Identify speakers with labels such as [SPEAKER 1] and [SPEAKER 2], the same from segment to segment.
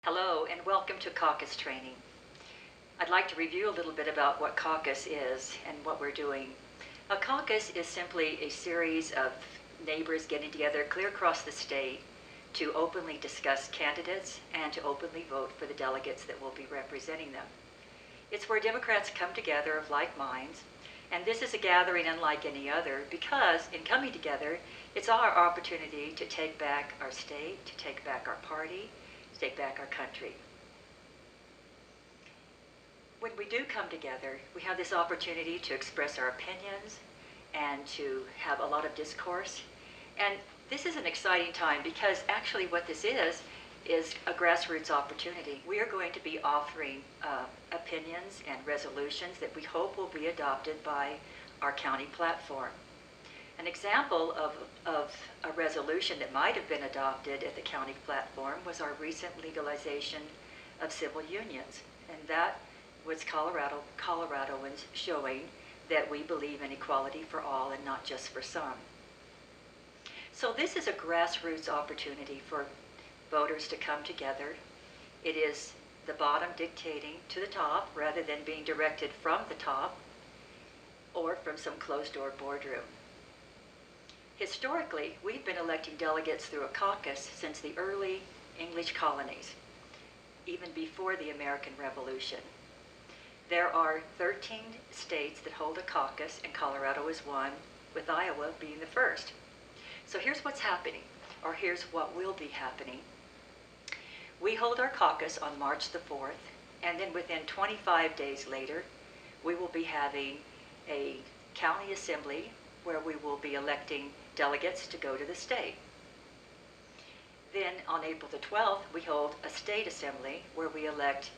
[SPEAKER 1] Hello and welcome to Caucus Training. I'd like to review a little bit about what caucus is and what we're doing. A caucus is simply a series of neighbors getting together clear across the state to openly discuss candidates and to openly vote for the delegates that will be representing them. It's where Democrats come together of like minds, and this is a gathering unlike any other because in coming together, it's our opportunity to take back our state, to take back our party, to take back our country. When we do come together, we have this opportunity to express our opinions and to have a lot of discourse. And this is an exciting time because actually what this is a grassroots opportunity. We are going to be offering opinions and resolutions that we hope will be adopted by our county platform. An example of a resolution that might have been adopted at the county platform was our recent legalization of civil unions. And that was Coloradoans showing that we believe in equality for all and not just for some. So this is a grassroots opportunity for voters to come together. It is the bottom dictating to the top rather than being directed from the top or from some closed-door boardroom. Historically, we've been electing delegates through a caucus since the early English colonies, even before the American Revolution. There are 13 states that hold a caucus, and Colorado is one, with Iowa being the first. So here's what's happening, or here's what will be happening. We hold our caucus on March the 4th, and then within 25 days later, we will be having a county assembly where we will be electing delegates to go to the state. Then on April the 12th, we hold a state assembly where we elect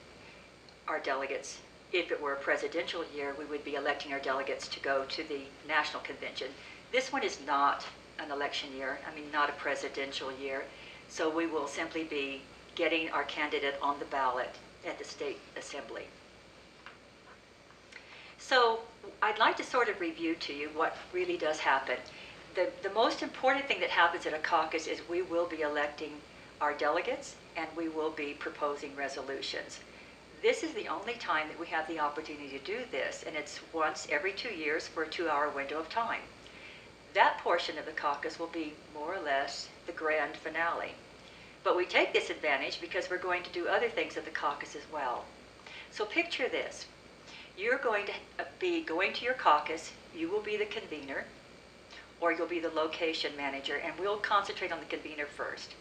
[SPEAKER 1] our delegates. If it were a presidential year, we would be electing our delegates to go to the national convention. This one is not an election year, not a presidential year, so we will simply be getting our candidate on the ballot at the state assembly. So I'd like to sort of review to you what really does happen. The most important thing that happens at a caucus is we will be electing our delegates and we will be proposing resolutions. This is the only time that we have the opportunity to do this, and it's once every 2 years for a 2-hour window of time. That portion of the caucus will be more or less the grand finale. But we take this advantage because we're going to do other things at the caucus as well. So picture this. You're going to be going to your caucus, you will be the convener, or you'll be the location manager, and we'll concentrate on the convener first.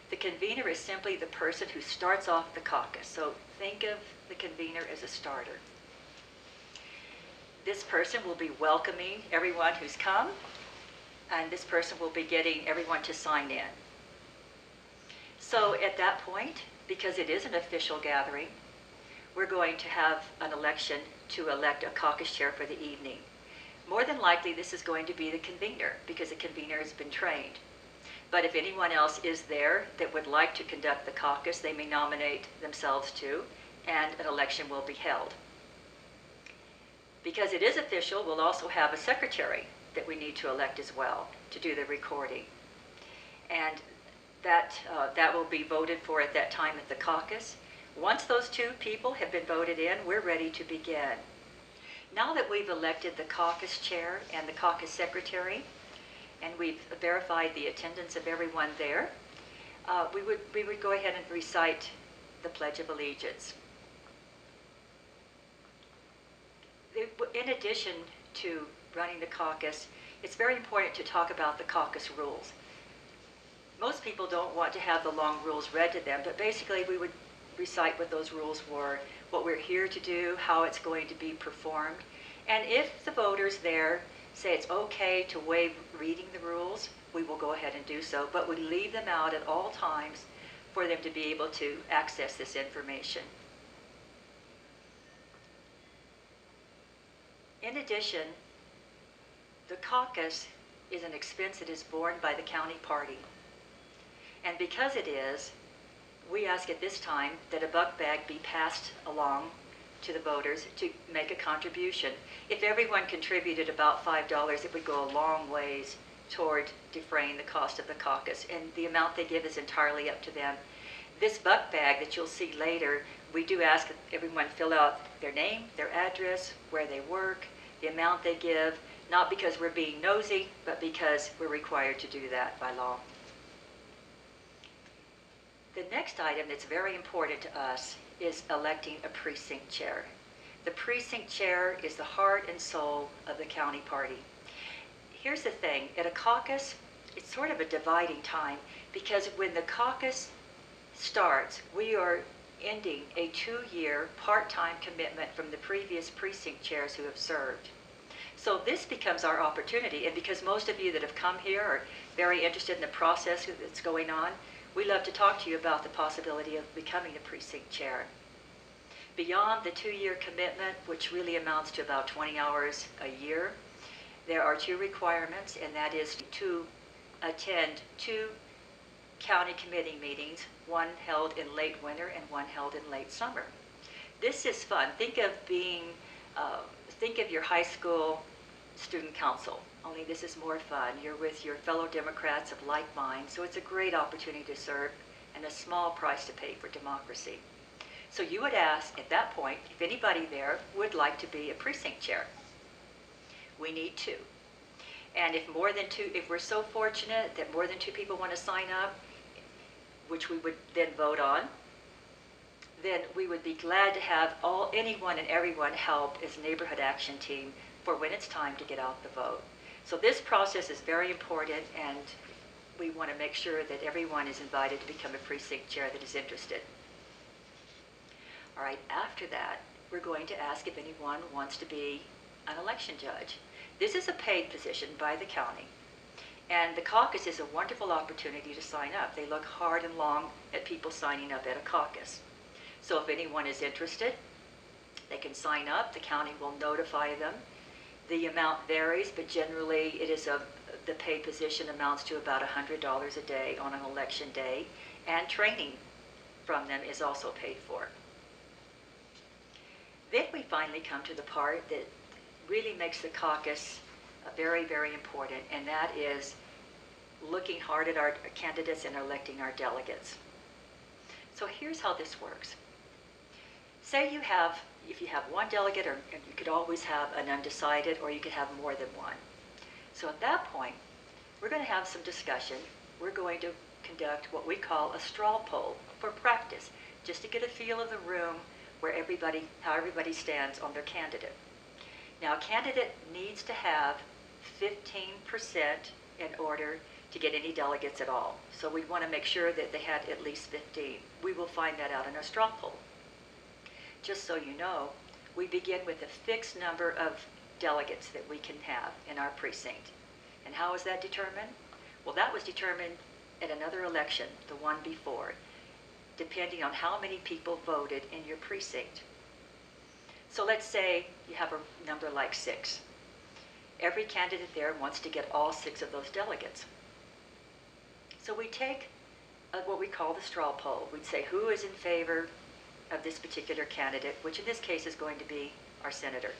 [SPEAKER 1] The convener is simply the person who starts off the caucus. So think of the convener as a starter. This person will be welcoming everyone who's come, and this person will be getting everyone to sign in. So at that point, because it is an official gathering, we're going to have an election to elect a caucus chair for the evening. More than likely, this is going to be the convener because the convener has been trained. But if anyone else is there that would like to conduct the caucus, they may nominate themselves too, and an election will be held. Because it is official, we'll also have a secretary that we need to elect as well to do the recording. And that will be voted for at that time at the caucus. Once those two people have been voted in, we're ready to begin. Now that we've elected the caucus chair and the caucus secretary, and we've verified the attendance of everyone there, we would go ahead and recite the Pledge of Allegiance. In addition to running the caucus, it's very important to talk about the caucus rules. Most people don't want to have the long rules read to them, but basically we would recite what those rules were, what we're here to do, how it's going to be performed. And if the voters there say it's okay to waive reading the rules, we will go ahead and do so, but we leave them out at all times for them to be able to access this information. In addition, the caucus is an expense that is borne by the county party. And because it is, we ask at this time that a buck bag be passed along to the voters to make a contribution. If everyone contributed about $5, it would go a long ways toward defraying the cost of the caucus, and the amount they give is entirely up to them. This buck bag that you'll see later, we do ask everyone fill out their name, their address, where they work, the amount they give, not because we're being nosy, but because we're required to do that by law. The next item that's very important to us is electing a precinct chair. The precinct chair is the heart and soul of the county party. Here's the thing, at a caucus, it's sort of a dividing time because when the caucus starts, we are ending a 2-year part-time commitment from the previous precinct chairs who have served. So this becomes our opportunity, and because most of you that have come here are very interested in the process that's going on, we love to talk to you about the possibility of becoming a precinct chair. Beyond the 2-year commitment, which really amounts to about 20 hours a year, there are 2 requirements, and that is to attend 2 county committee meetings, one held in late winter and one held in late summer. This is fun. Think of your high school student council, only this is more fun. You're with your fellow Democrats of like mind, so it's a great opportunity to serve and a small price to pay for democracy. So you would ask at that point if anybody there would like to be a precinct chair. We need 2. And if we're so fortunate that more than 2 people want to sign up, which we would then vote on, then we would be glad to have anyone and everyone help as neighborhood action team for when it's time to get out the vote. So this process is very important, and we want to make sure that everyone is invited to become a precinct chair that is interested. All right, after that, we're going to ask if anyone wants to be an election judge. This is a paid position by the county, and the caucus is a wonderful opportunity to sign up. They look hard and long at people signing up at a caucus. So if anyone is interested, they can sign up. The county will notify them. The amount varies, but generally the paid position amounts to about $100 a day on an election day, and training from them is also paid for. Then we finally come to the part that really makes the caucus very, very important, and that is looking hard at our candidates and electing our delegates. So here's how this works. Say if you have one delegate, and you could always have an undecided, or you could have more than one. So at that point, we're going to have some discussion. We're going to conduct what we call a straw poll for practice, just to get a feel of the room where how everybody stands on their candidate. Now, a candidate needs to have 15% in order to get any delegates at all. So we want to make sure that they had at least 15. We will find that out in a straw poll. Just so you know, we begin with a fixed number of delegates that we can have in our precinct. And how is that determined? Well, that was determined at another election, the one before, depending on how many people voted in your precinct. So let's say you have a number like 6. Every candidate there wants to get all 6 of those delegates. So we take what we call the straw poll. We'd say who is in favor of this particular candidate, which in this case is going to be our senator.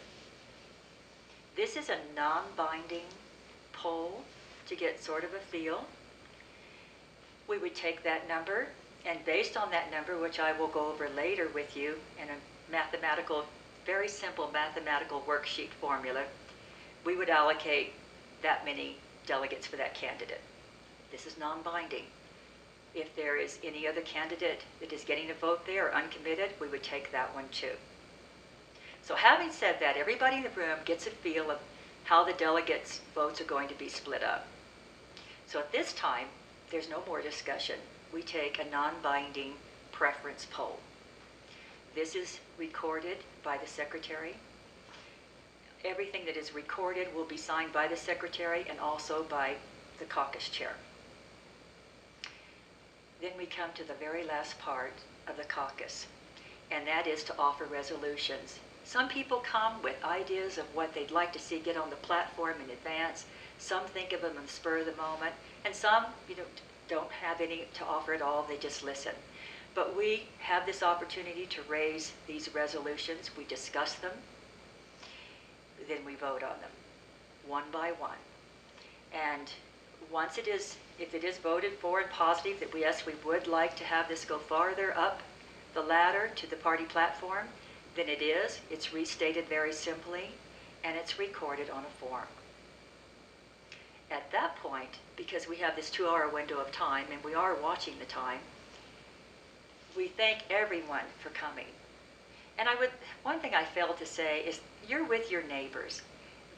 [SPEAKER 1] This is a non-binding poll to get sort of a feel. We would take that number, and based on that number, which I will go over later with you in a very simple mathematical worksheet formula, we would allocate that many delegates for that candidate. This is non-binding. If there is any other candidate that is getting a vote there or uncommitted, we would take that one too. So having said that, everybody in the room gets a feel of how the delegates' votes are going to be split up. So at this time, there's no more discussion. We take a non-binding preference poll. This is recorded by the secretary. Everything that is recorded will be signed by the secretary and also by the caucus chair. Then we come to the very last part of the caucus, and that is to offer resolutions. Some people come with ideas of what they'd like to see get on the platform in advance. Some think of them on the spur of the moment, and some don't have any to offer at all. They just listen. But we have this opportunity to raise these resolutions. We discuss them, then we vote on them, one by one. And once it is if it is voted for and positive that yes, we would like to have this go farther up the ladder to the party platform, then it is. It's restated very simply, and it's recorded on a form. At that point, because we have this 2-hour window of time, and we are watching the time, we thank everyone for coming. And one thing I failed to say is you're with your neighbors.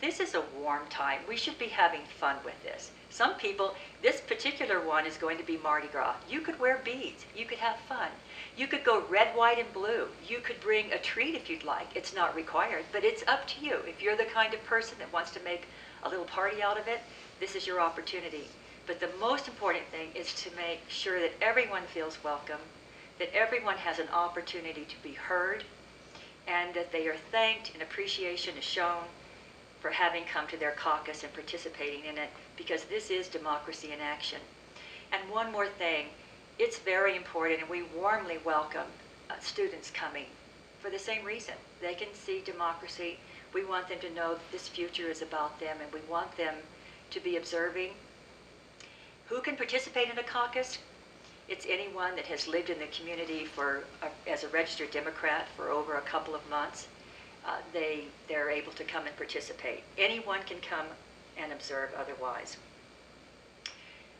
[SPEAKER 1] This is a warm time. We should be having fun with this. Some people, this particular one is going to be Mardi Gras. You could wear beads. You could have fun. You could go red, white, and blue. You could bring a treat if you'd like. It's not required, but it's up to you. If you're the kind of person that wants to make a little party out of it, this is your opportunity. But the most important thing is to make sure that everyone feels welcome, that everyone has an opportunity to be heard, and that they are thanked and appreciation is shown for having come to their caucus and participating in it, because this is democracy in action. And one more thing, it's very important, and we warmly welcome students coming for the same reason. They can see democracy. We want them to know that this future is about them, and we want them to be observing. Who can participate in a caucus? It's anyone that has lived in the community as a registered Democrat for over a couple of months. They're able to come and participate. Anyone can come and observe otherwise.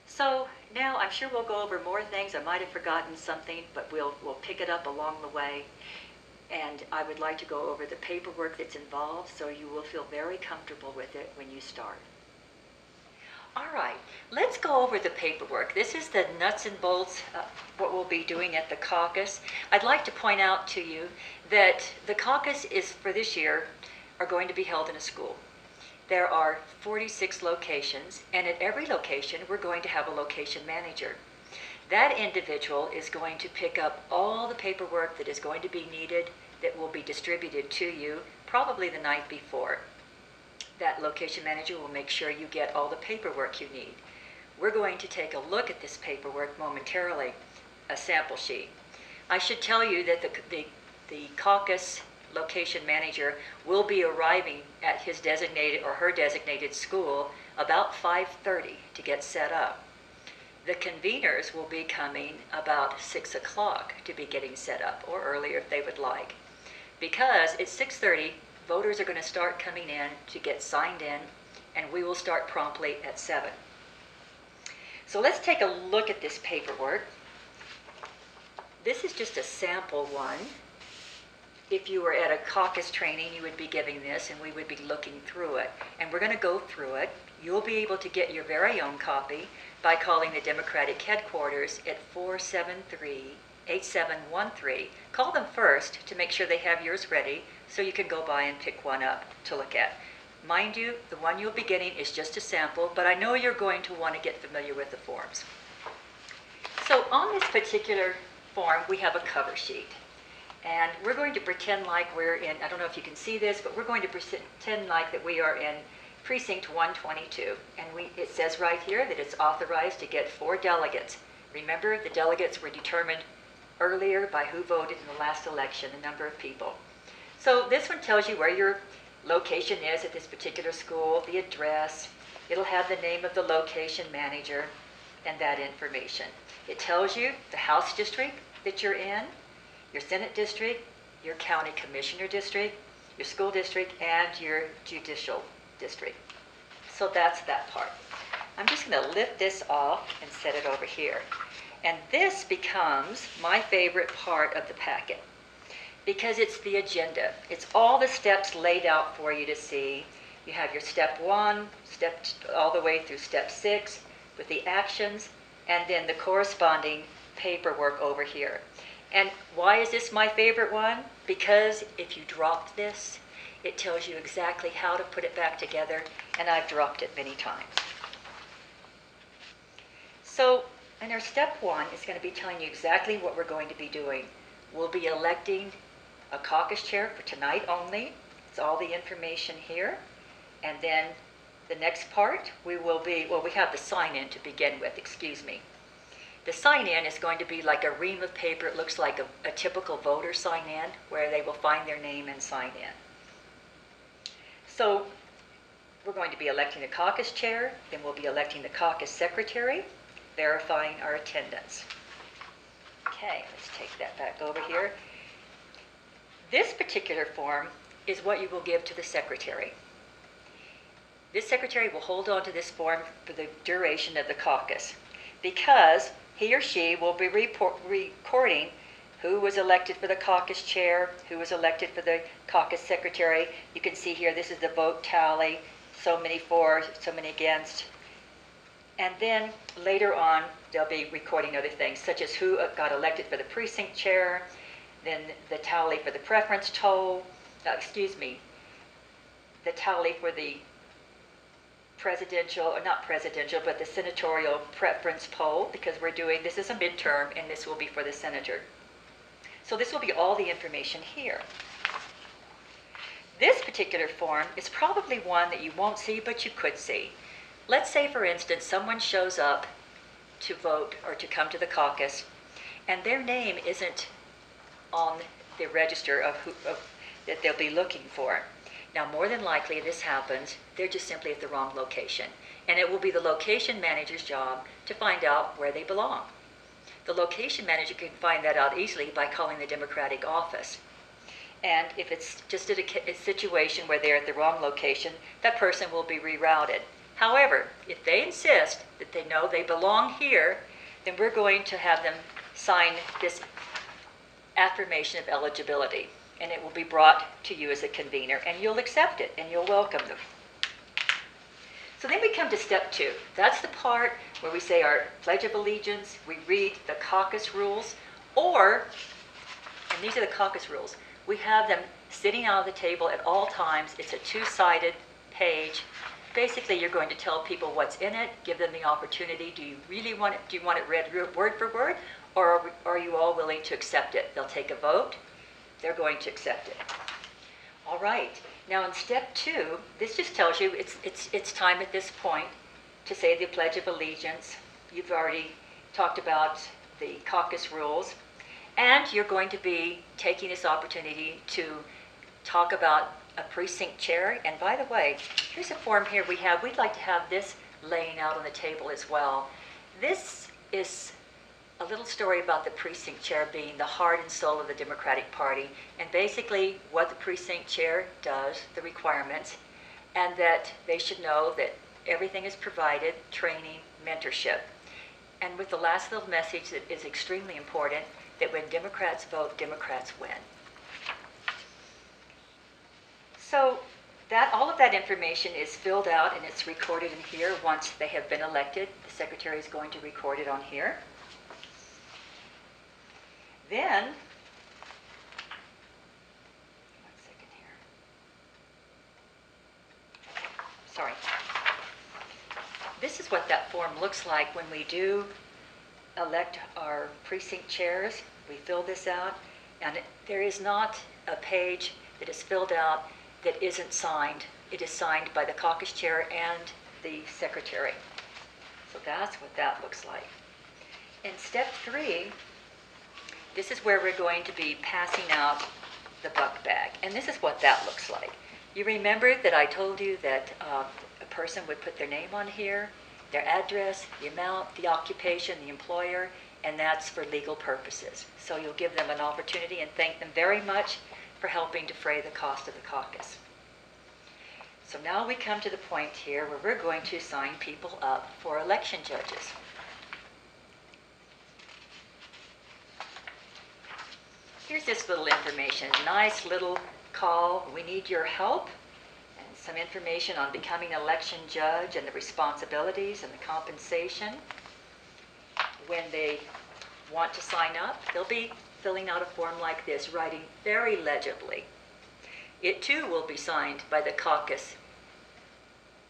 [SPEAKER 1] So now I'm sure we'll go over more things. I might have forgotten something, but we'll pick it up along the way. And I would like to go over the paperwork that's involved so you will feel very comfortable with it when you start. All right, let's go over the paperwork. This is the nuts and bolts of what we'll be doing at the caucus. I'd like to point out to you that the caucus for this year are going to be held in a school. There are 46 locations, and at every location we're going to have a location manager. That individual is going to pick up all the paperwork that is going to be needed that will be distributed to you probably the night before. That location manager will make sure you get all the paperwork you need. We're going to take a look at this paperwork momentarily, a sample sheet. I should tell you that the caucus location manager will be arriving at his designated or her designated school about 5:30 to get set up. The conveners will be coming about 6 o'clock to be getting set up, or earlier if they would like. Because at 6:30, voters are going to start coming in to get signed in, and we will start promptly at 7. So let's take a look at this paperwork. This is just a sample one. If you were at a caucus training, you would be giving this, and we would be looking through it. And we're going to go through it. You'll be able to get your very own copy by calling the Democratic headquarters at 473-8713. Call them first to make sure they have yours ready so you can go by and pick one up to look at. Mind you, the one you'll be getting is just a sample, but I know you're going to want to get familiar with the forms. So on this particular form, we have a cover sheet. And we're going to pretend like we're in, I don't know if you can see this, but we're going to pretend like that we are in precinct 122. And it says right here that it's authorized to get 4 delegates. Remember, the delegates were determined earlier by who voted in the last election, the number of people. So this one tells you where your location is at this particular school, the address. It'll have the name of the location manager and that information. It tells you the House district that you're in, your Senate district, your county commissioner district, your school district, and your judicial district. So that's that part. I'm just going to lift this off and set it over here. And this becomes my favorite part of the packet because it's the agenda. It's all the steps laid out for you to see. You have your step 1, all the way through step 6 with the actions, and then the corresponding paperwork over here. And why is this my favorite one? Because if you dropped this, it tells you exactly how to put it back together, and I've dropped it many times. So, and our step 1 is going to be telling you exactly what we're going to be doing. We'll be electing a caucus chair for tonight only. It's all the information here. And then the next part, we have the sign-in to begin with, excuse me. The sign-in is going to be like a ream of paper. It looks like a typical voter sign-in where they will find their name and sign in. So we're going to be electing the caucus chair, then we'll be electing the caucus secretary, verifying our attendance. Okay, let's take that back over here. This particular form is what you will give to the secretary. This secretary will hold on to this form for the duration of the caucus because he or she will be recording who was elected for the caucus chair, who was elected for the caucus secretary. You can see here, this is the vote tally, so many for, so many against. And then later on, they'll be recording other things, such as who got elected for the precinct chair, then the tally for the preference toll, the tally for the presidential, or not presidential, but the senatorial preference poll, because this is a midterm, and this will be for the senator. So this will be all the information here. This particular form is probably one that you won't see, but you could see. Let's say, for instance, someone shows up to vote or to come to the caucus, and their name isn't on the register of that they'll be looking for. Now, more than likely this happens, they're just simply at the wrong location. And it will be the location manager's job to find out where they belong. The location manager can find that out easily by calling the Democratic office. And if it's just a situation where they're at the wrong location, that person will be rerouted. However, if they insist that they know they belong here, then we're going to have them sign this affirmation of eligibility. And it will be brought to you as a convener, and you'll accept it, and you'll welcome them. So then we come to step 2. That's the part where we say our Pledge of Allegiance, we read the caucus rules, and these are the caucus rules, we have them sitting out on the table at all times. It's a 2-sided page. Basically, you're going to tell people what's in it, give them the opportunity. Do you really want it? Do you want it read word for word, or are you all willing to accept it? They'll take a vote. They're going to accept it. All right. Now in step 2, this just tells you it's time at this point to say the Pledge of Allegiance. You've already talked about the caucus rules, and you're going to be taking this opportunity to talk about a precinct chair. And by the way, here's a form here we'd like to have this laying out on the table as well. This is a little story about the precinct chair being the heart and soul of the Democratic Party, and basically what the precinct chair does, the requirements, and that they should know that everything is provided, training, mentorship. And with the last little message that is extremely important, that when Democrats vote, Democrats win. So all of that information is filled out and it's recorded in here once they have been elected. The secretary is going to record it on here. Then, one second here. Sorry. This is what that form looks like when we do elect our precinct chairs. We fill this out, and there is not a page that is filled out that isn't signed. It is signed by the caucus chair and the secretary. So that's what that looks like. In step 3, this is where we're going to be passing out the buck bag. And this is what that looks like. You remember that I told you that a person would put their name on here, their address, the amount, the occupation, the employer, and that's for legal purposes. So you'll give them an opportunity and thank them very much for helping defray the cost of the caucus. So now we come to the point here where we're going to sign people up for election judges. Here's this little information, nice little call. We need your help, and some information on becoming an election judge and the responsibilities and the compensation. When they want to sign up, they'll be filling out a form like this, writing very legibly. It too will be signed by the caucus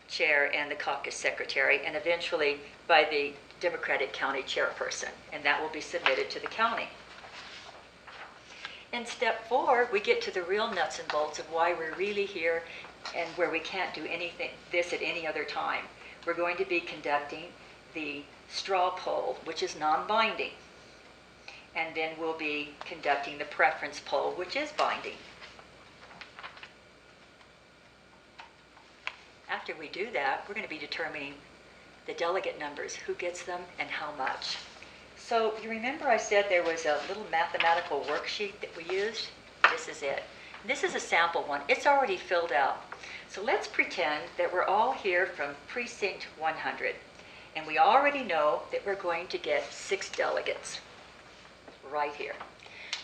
[SPEAKER 1] chair and the caucus secretary, and eventually by the Democratic county chairperson, and that will be submitted to the county. In step 4, we get to the real nuts and bolts of why we're really here and where we can't do this at any other time. We're going to be conducting the straw poll, which is non-binding. And then we'll be conducting the preference poll, which is binding. After we do that, we're going to be determining the delegate numbers, who gets them and how much. So you remember I said there was a little mathematical worksheet that we used? This is it. This is a sample one. It's already filled out. So let's pretend that we're all here from precinct 100. And we already know that we're going to get 6 delegates right here.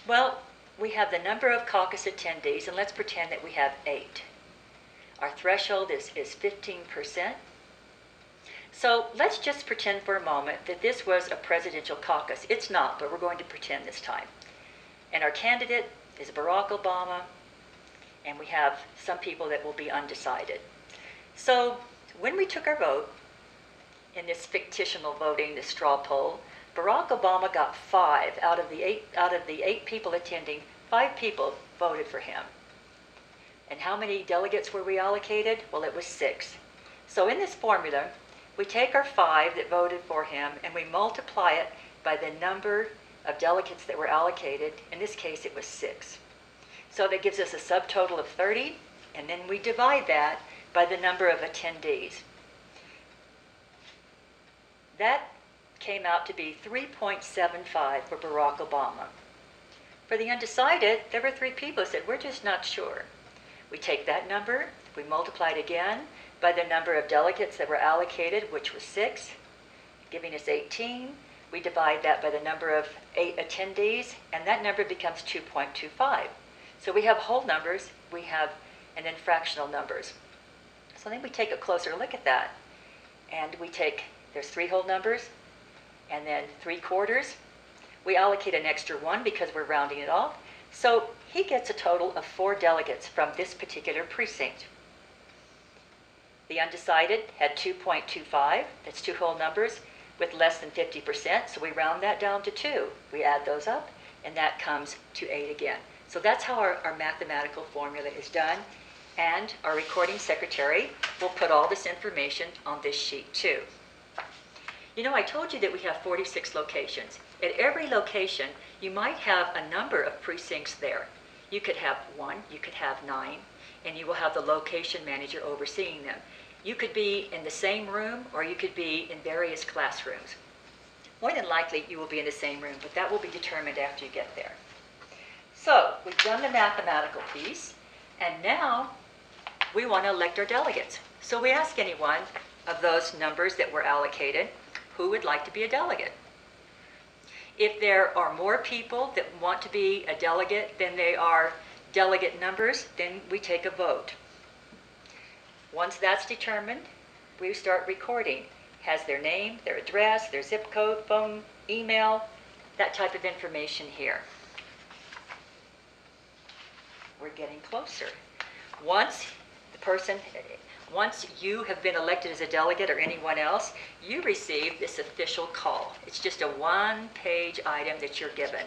[SPEAKER 1] Well, we have the number of caucus attendees, and let's pretend that we have 8. Our threshold is 15%. So let's just pretend for a moment that this was a presidential caucus. It's not, but we're going to pretend this time. And our candidate is Barack Obama, and we have some people that will be undecided. So when we took our vote in this fictional voting, this straw poll, Barack Obama got 5 out of the 8 people attending. 5 people voted for him. And how many delegates were we allocated? Well, it was 6. So in this formula, we take our 5 that voted for him and we multiply it by the number of delegates that were allocated. In this case, it was 6. So that gives us a subtotal of 30, and then we divide that by the number of attendees. That came out to be 3.75 for Barack Obama. For the undecided, there were 3 people who said, we're just not sure. We take that number, we multiply it again by the number of delegates that were allocated, which was 6, giving us 18. We divide that by the number of 8 attendees, and that number becomes 2.25. So we have whole numbers, and then fractional numbers. So then we take a closer look at that, and there's 3 whole numbers, and then 3/4. We allocate an extra 1 because we're rounding it off. So he gets a total of 4 delegates from this particular precinct. The undecided had 2.25, that's 2 whole numbers, with less than 50%, so we round that down to 2. We add those up, and that comes to 8 again. So that's how our mathematical formula is done, and our recording secretary will put all this information on this sheet too. You know, I told you that we have 46 locations. At every location, you might have a number of precincts there. You could have 1, you could have 9, and you will have the location manager overseeing them. You could be in the same room, or you could be in various classrooms. More than likely, you will be in the same room, but that will be determined after you get there. So, we've done the mathematical piece, and now we want to elect our delegates. So we ask anyone of those numbers that were allocated, who would like to be a delegate? If there are more people that want to be a delegate than they are delegate numbers, then we take a vote. Once that's determined, we start recording. Has their name, their address, their zip code, phone, email, that type of information here. We're getting closer. Once you have been elected as a delegate or anyone else, you receive this official call. It's just a 1-page item that you're given.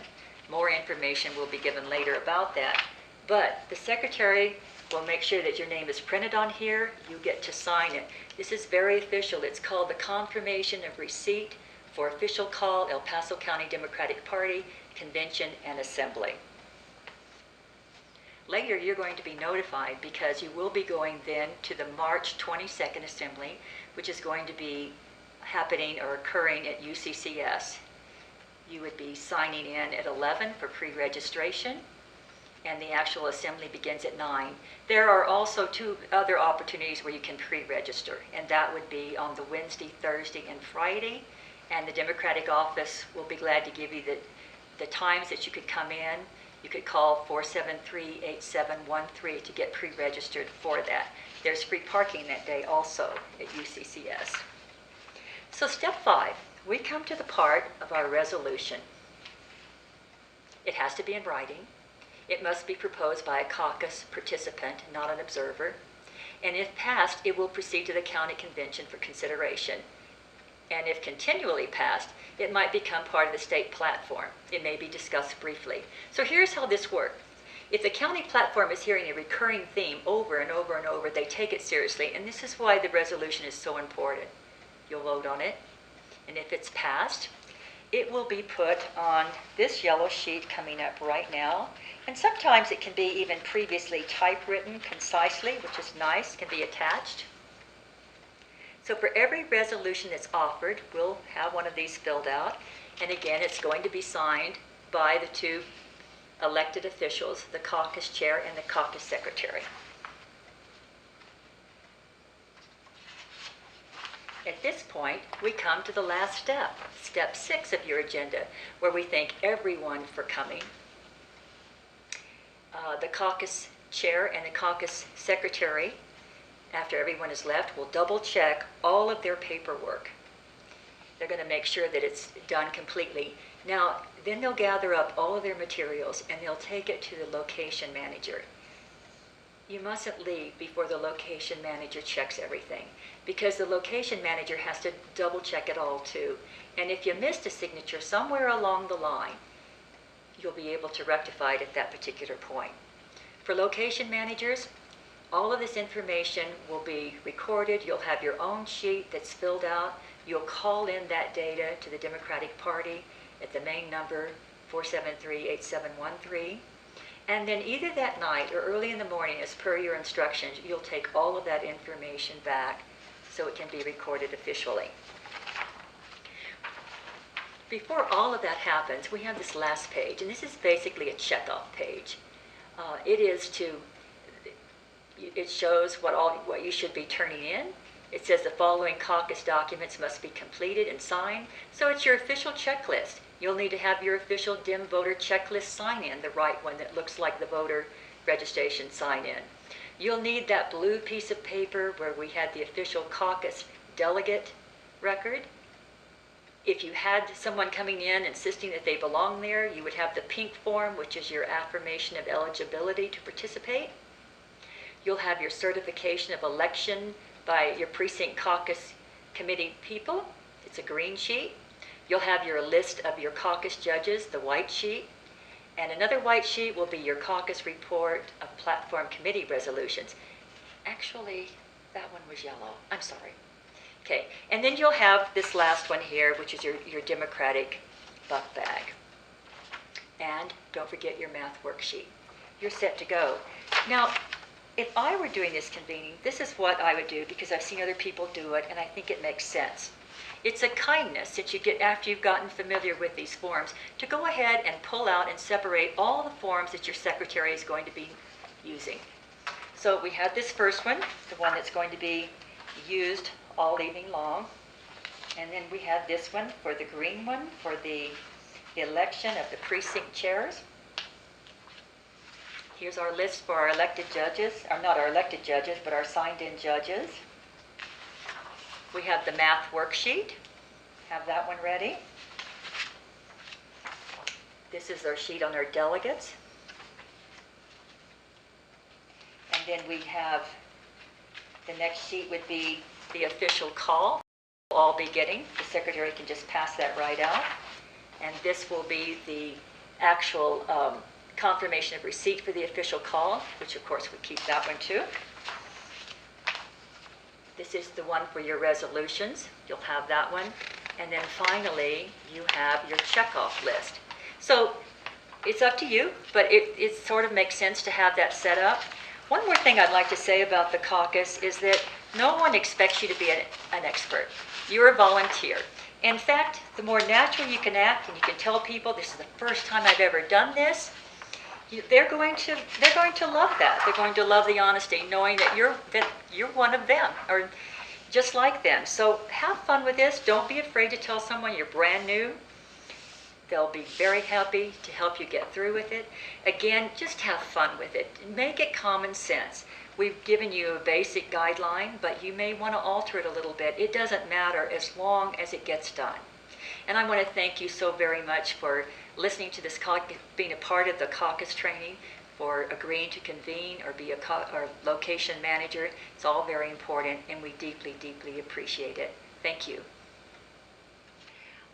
[SPEAKER 1] More information will be given later about that. But the secretary will make sure that your name is printed on here. You get to sign it. This is very official. It's called the Confirmation of Receipt for Official Call, El Paso County Democratic Party, Convention and Assembly. Later, you're going to be notified because you will be going then to the March 22nd Assembly, which is going to be happening or occurring at UCCS. You would be signing in at 11 for pre-registration, and the actual assembly begins at 9. There are also 2 other opportunities where you can pre-register, and that would be on the Wednesday, Thursday, and Friday, and the Democratic office will be glad to give you the times that you could come in. You could call 473-8713 to get pre-registered for that. There's free parking that day also at UCCS. So step 5, we come to the part of our resolution. It has to be in writing. It must be proposed by a caucus participant, not an observer. And if passed, it will proceed to the county convention for consideration. And if continually passed, it might become part of the state platform. It may be discussed briefly. So here's how this works. If the county platform is hearing a recurring theme over and over and over, they take it seriously, and this is why the resolution is so important. You'll vote on it, and if it's passed, it will be put on this yellow sheet coming up right now, and sometimes it can be even previously typewritten concisely, which is nice, can be attached. So So for every resolution that's offered, we'll have one of these filled out. And again, it's going to be signed by the two elected officials, the caucus chair and the caucus secretary. At this point, we come to the last step, step 6 of your agenda, where we thank everyone for coming. The caucus chair and the caucus secretary, after everyone has left, will double check all of their paperwork. They're going to make sure that it's done completely. Now, then they'll gather up all of their materials and they'll take it to the location manager. You mustn't leave before the location manager checks everything, because the location manager has to double check it all too. And if you missed a signature somewhere along the line, you'll be able to rectify it at that particular point. For location managers, all of this information will be recorded. You'll have your own sheet that's filled out. You'll call in that data to the Democratic Party at the main number 473-8713. And then either that night or early in the morning, as per your instructions, you'll take all of that information back so it can be recorded officially. Before all of that happens, we have this last page, and this is basically a checkoff page. It shows what you should be turning in. It says the following caucus documents must be completed and signed. So it's your official checklist. You'll need to have your official DIM voter checklist sign-in, the right one that looks like the voter registration sign-in. You'll need that blue piece of paper where we had the official caucus delegate record. If you had someone coming in insisting that they belong there, you would have the pink form, which is your affirmation of eligibility to participate. You'll have your certification of election by your precinct caucus committee people. It's a green sheet. You'll have your list of your caucus judges, the white sheet. And another white sheet will be your caucus report of platform committee resolutions. Actually, that one was yellow. I'm sorry. Okay, and then you'll have this last one here, which is your Democratic buck bag. And don't forget your math worksheet. You're set to go. Now, if I were doing this convening, this is what I would do, because I've seen other people do it, and I think it makes sense. It's a kindness that you get after you've gotten familiar with these forms to go ahead and pull out and separate all the forms that your secretary is going to be using. So we have this first one, the one that's going to be used all evening long. And then we have this one for the green one for the election of the precinct chairs. Here's our list for our elected judges, or not our elected judges, but our signed-in judges. We have the math worksheet. Have that one ready. This is our sheet on our delegates. And then we have, the next sheet would be the official call we'll all be getting. The secretary can just pass that right out. And this will be the actual confirmation of receipt for the official call, which of course we keep that one too. This is the one for your resolutions. You'll have that one. And then finally, you have your checkoff list. So it's up to you, but it sort of makes sense to have that set up. One more thing I'd like to say about the caucus is that no one expects you to be an expert. You're a volunteer. In fact, the more natural you can act and you can tell people, this is the first time I've ever done this, they're going to love that. They're going to love the honesty, knowing that you're one of them, or just like them. So have fun with this. Don't be afraid to tell someone you're brand new. They'll be very happy to help you get through with it. Again, just have fun with it. Make it common sense. We've given you a basic guideline, but you may want to alter it a little bit. It doesn't matter as long as it gets done. And I want to thank you so very much for listening to this, being a part of the caucus training, for agreeing to convene or be a location manager. It's all very important, and we deeply, deeply appreciate it. Thank you.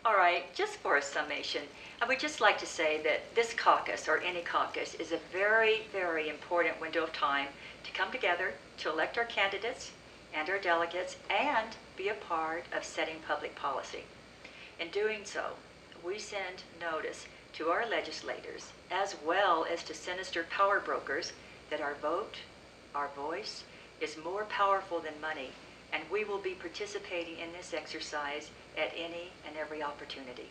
[SPEAKER 1] All right, just for a summation, I would just like to say that this caucus, or any caucus, is a very, very important window of time to come together to elect our candidates and our delegates and be a part of setting public policy. In doing so, we send notice to our legislators as well as to sinister power brokers that our vote, our voice, is more powerful than money and we will be participating in this exercise at any and every opportunity.